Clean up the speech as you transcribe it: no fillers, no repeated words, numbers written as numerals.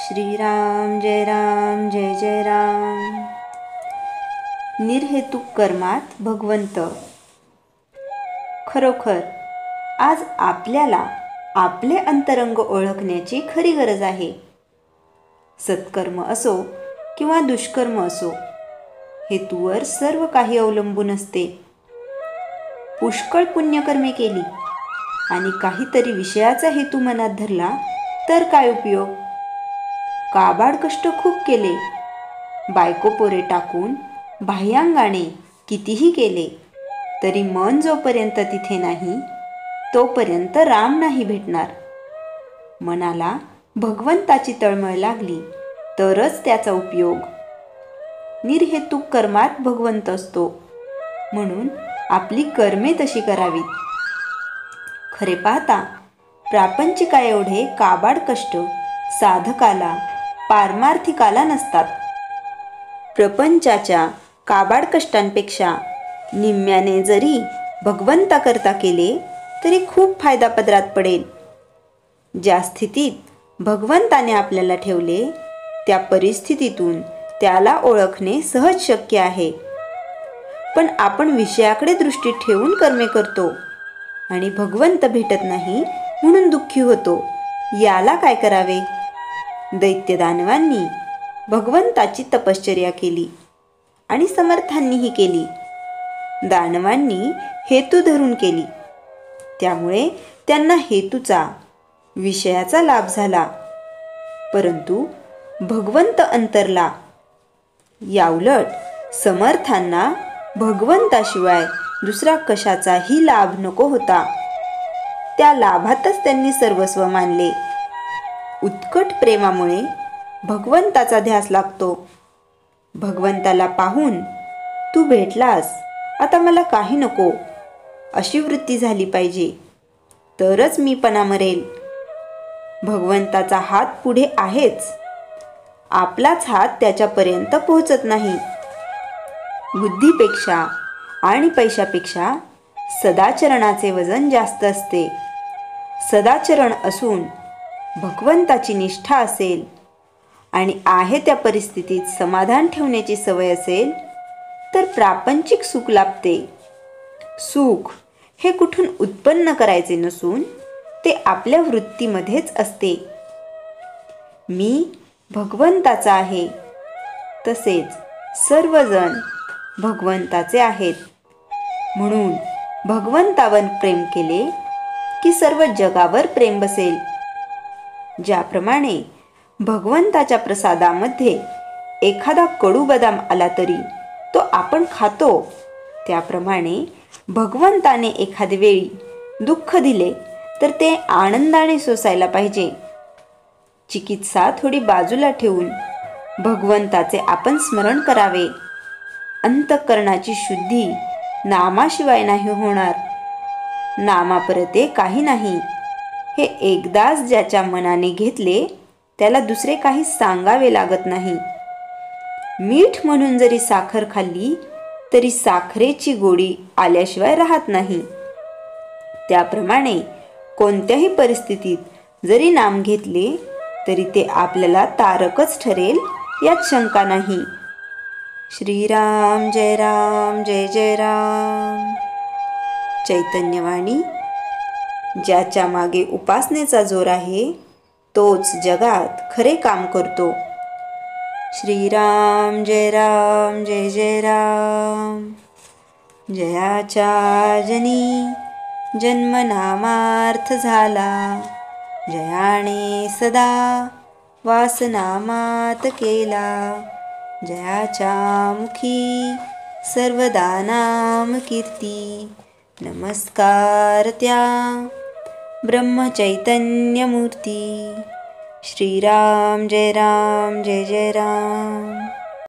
श्रीराम जय जय राम। निर्हेतुक कर्मात भगवंत। खरोखर आज आपल्याला आपले अंतरंग ओळखण्याची खरी गरज आहे। सत्कर्म असो किंवा दुष्कर्म असो, हेतूवर सर्व काही अवलंबून असते। पुष्कळ पुण्यकर्मे केली आणि काहीतरी विषयाचा हेतू मनात धरला तर काय उपयोग? काबाड कष्ट खूप केले, बायको पोरे टाकून बाह्यांगाने कितीही केले, तरी मन जोपर्यंत तिथे नाही तोपर्यंत राम नाही भेटणार। मनाला भगवंताची तळमळ लागली तरच त्याचा उपयोग। निर्हेतुक कर्मात भगवंत असतो, म्हणून आपली कर्मे तशी करावीत। खरे पाहता प्रापंचिका एवढे काबाड कष्ट साधकाला पारमार्थिकाला नसतात। प्रपंचाच्या काबाड कष्टांपेक्षा निम्म्याने जरी भगवंताकरता केले तरी खूप फायदा पदरात पडेल। ज्या स्थितीत भगवंताने आपल्याला ठेवले त्या परिस्थितीतून त्याला ओळखणे सहज शक्य आहे। पण आपण विषयाकडे दृष्टी ठेवून कर्मे करतो आणि भगवंत भेटत नाही म्हणून दुःखी होतो। याला काय करावे? दैत्य दानवांनी भगवंताची तपश्चर्या केली आणि समर्थांनीही केली। दानवांनी हेतू धरून केली, त्यामुळे त्यांना हेतूचा विषयाचा लाभ झाला, परंतु भगवंत अंतरला। याउलट समर्थांना भगवंताशिवाय दुसरा कशाचाही लाभ नको होता, त्या लाभातच त्यांनी सर्वस्व मानले। उत्कट प्रेमामुळे भगवंताचा ध्यास लागतो। भगवंताला पाहून तू भेटलास, आता मला काही नको अशी वृत्ती झाली पाहिजे, तरच मीपणा मरेल। भगवंताचा हात पुढे आहेच, आपलाच हात त्याच्यापर्यंत पोहोचत नाही। बुद्धीपेक्षा आणि पैशापेक्षा सदाचरणाचे वजन जास्त असते। सदाचरण असून भगवंताची निष्ठा असेल आणि आहे त्या परिस्थितीत समाधान ठेवण्याची सवय असेल तर प्रापंचिक सुख लाभते। सुख हे कुठून उत्पन्न करायचे नसून ते आपल्या वृत्तीमध्येच असते। मी भगवंताचा आहे, तसेच सर्वजण भगवंताचे आहेत, म्हणून भगवंतावर प्रेम केले की सर्व जगावर प्रेम बसेल। ज्याप्रमाणे भगवंताच्या प्रसादामध्ये एखादा कडू बदाम आला तरी तो आपण खातो, त्याप्रमाणे भगवंताने एखाद्या वेळी दुःख दिले तर ते आनंदाने सोसायला पाहिजे। चिकित्सा थोडी बाजूला ठेवून भगवंताचे आपण स्मरण करावे। अंतःकरणाची शुद्धी नामाशिवाय नाही होणार। नामापरते काही नाही, हे एकदाच ज्याच्या मनाने घेतले त्याला दुसरे काही सांगावे लागत नाही। मीठ म्हणून जरी साखर खाल्ली तरी साखरेची गोडी आल्याशिवाय राहत नाही। त्याप्रमाणे कोणत्याही परिस्थितीत जरी नाम घेतले तरी ते आपल्याला तारकच ठरेल यात शंका नाही। श्रीराम जय जय राम। चैतन्यवाणी। ज्याच्या मागे उपासनेचा जोर आहे तोच जगात खरे काम करतो। श्रीराम जय जय राम। जयाच्या जनी जन्मनामार्थ झाला, जयाने सदा वासनामात केला। जयाच्या मुखी सर्वदा नाम कीर्ती, नमस्कार त्या ब्रह्मचैतन्य मूर्ती। श्रीराम जय जय राम।